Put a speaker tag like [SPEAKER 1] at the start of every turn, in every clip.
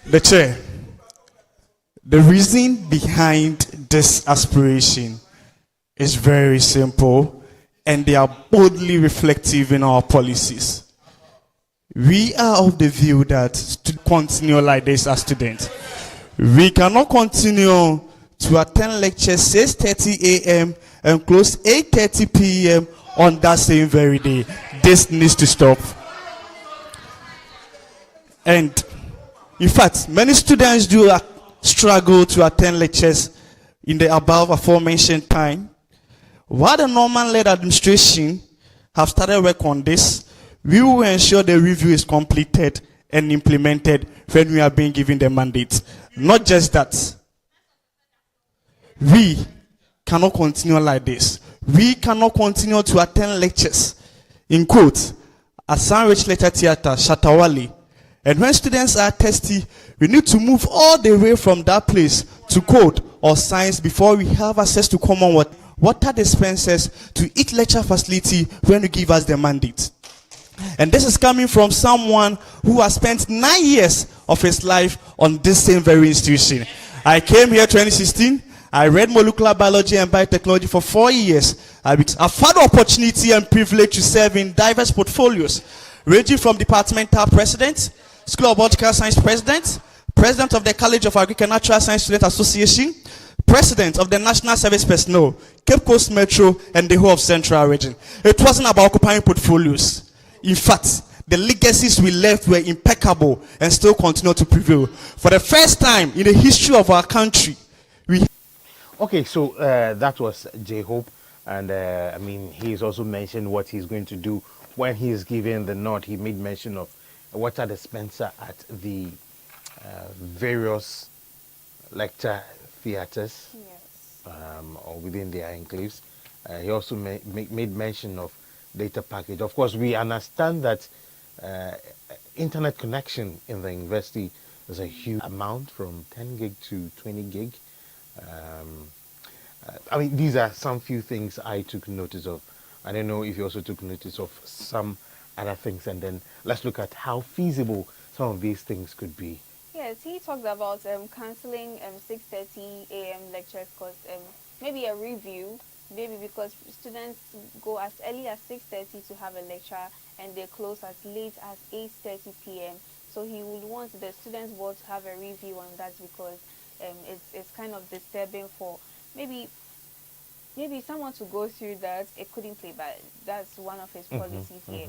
[SPEAKER 1] The chair, the reason behind this aspiration is very simple and they are boldly reflective in our policies. We are of the view that to continue like this as students, we cannot continue to attend lectures 6:30 a.m. and close 8:30 p.m. on that same very day. This needs to stop. And in fact, many students do struggle to attend lectures in the above aforementioned time. While the Norman-led administration have started work on this, we will ensure the review is completed and implemented when we are being given the mandate. Not just that, we cannot continue like this. We cannot continue to attend lectures, in quote, at Sandwich Lecture Theatre, Shatawale. And when students are thirsty, we need to move all the way from that place to code or science before we have access to common water dispensers to each lecture facility when you give us the mandate. And this is coming from someone who has spent 9 years of his life on this same very institution. I came here 2016. I read molecular biology and biotechnology for 4 years. I've had the opportunity and privilege to serve in diverse portfolios, ranging from departmental president, School of Biological Science president, president of the College of Agricultural and Natural Science Student Association, president of the National Service Personnel, Cape Coast Metro, and the whole of Central Region. It wasn't about occupying portfolios. In fact, the legacies we left were impeccable and still continue to prevail. For the first time in the history of our country, we...
[SPEAKER 2] Okay, so that was J. Hope, and I mean, he's also mentioned what he's going to do when he's given the nod. He made mention of water dispenser at the various lecture theaters,
[SPEAKER 3] Yes.
[SPEAKER 2] or within their enclaves. He also made mention of data package. Of course, we understand that internet connection in the university is a huge amount, from 10 gig to 20 gig. I mean, these are some few things I took notice of. I don't know if you also took notice of some other things, and then let's look at how feasible some of these things could be.
[SPEAKER 3] Yes, he talked about cancelling 6:30 a.m. lectures because maybe a review, maybe because students go as early as 6:30 to have a lecture and they close as late as 8:30 p.m. So he would want the students board to have a review on that because it's kind of disturbing for maybe someone to go through that. It couldn't play, but that's one of his policies here.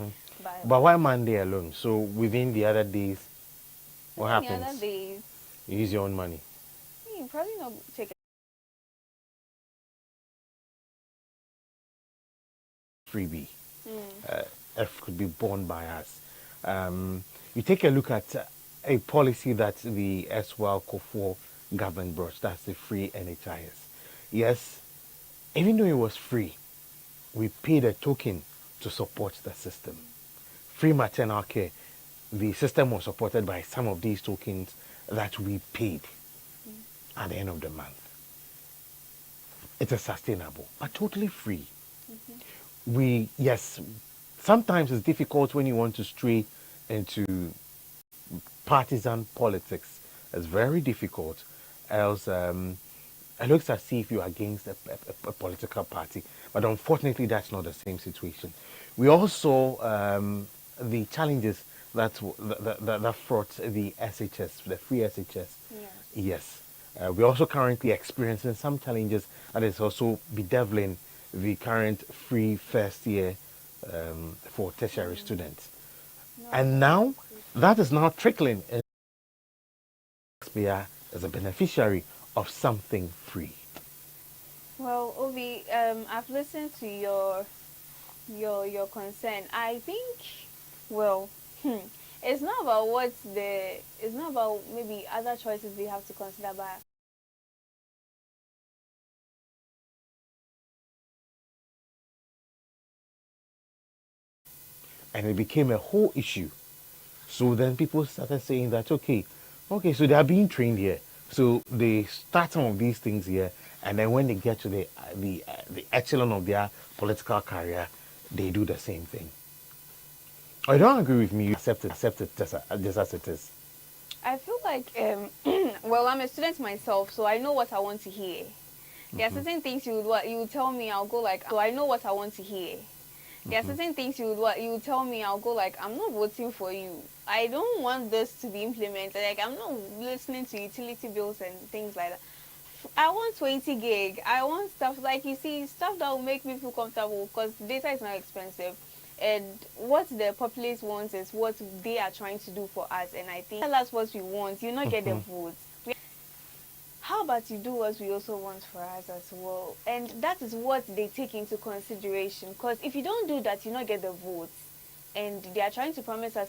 [SPEAKER 2] But why Monday alone? So within the other days, what happens?
[SPEAKER 3] The other days,
[SPEAKER 2] you use your own money.
[SPEAKER 3] you probably not take
[SPEAKER 2] Freebie. F could be borne by us. You take a look at a policy that the SWAL COFO government brought. That's the free NHIS. Yes, even though it was free, we paid a token to support the system. Free maternal care, the system was supported by some of these tokens that we paid at the end of the month. It is sustainable, but totally free. Yes, sometimes it's difficult when you want to stray into partisan politics. It's very difficult, else it looks as if you're against a political party, but unfortunately that's not the same situation. We also saw the challenges that fraught the SHS, the free SHS. Yes. We're also currently experiencing some challenges that is also bedeviling the current free first year for tertiary students. And now that is now trickling in. Taxpayer as a beneficiary of something free.
[SPEAKER 3] Well, Ovi, I've listened to your concern. I think, well, it's not about it's not about maybe other choices we have to consider, but
[SPEAKER 2] and it became a whole issue. So then people started saying that, okay, so they are being trained here. So they start some of these things here, and then when they get to the echelon of their political career, they do the same thing. I don't agree with me. You accept it just as it is.
[SPEAKER 3] I feel like, well, I'm a student myself, so I know what I want to hear. There are certain things you would tell me, I'll go like, so I know what I want to hear. There are certain things you would tell me, I'll go like, I'm not voting for you. I don't want this to be implemented. Like, I'm not listening to utility bills and things like that. I want 20 gig. I want stuff like, you see, stuff that will make me feel comfortable because data is not expensive. And what the populace wants is what they are trying to do for us. And I think that's what we want. You not get the votes. How about you do what we also want for us as well? And that is what they take into consideration. Because if you don't do that, you not get the votes. And they are trying to promise us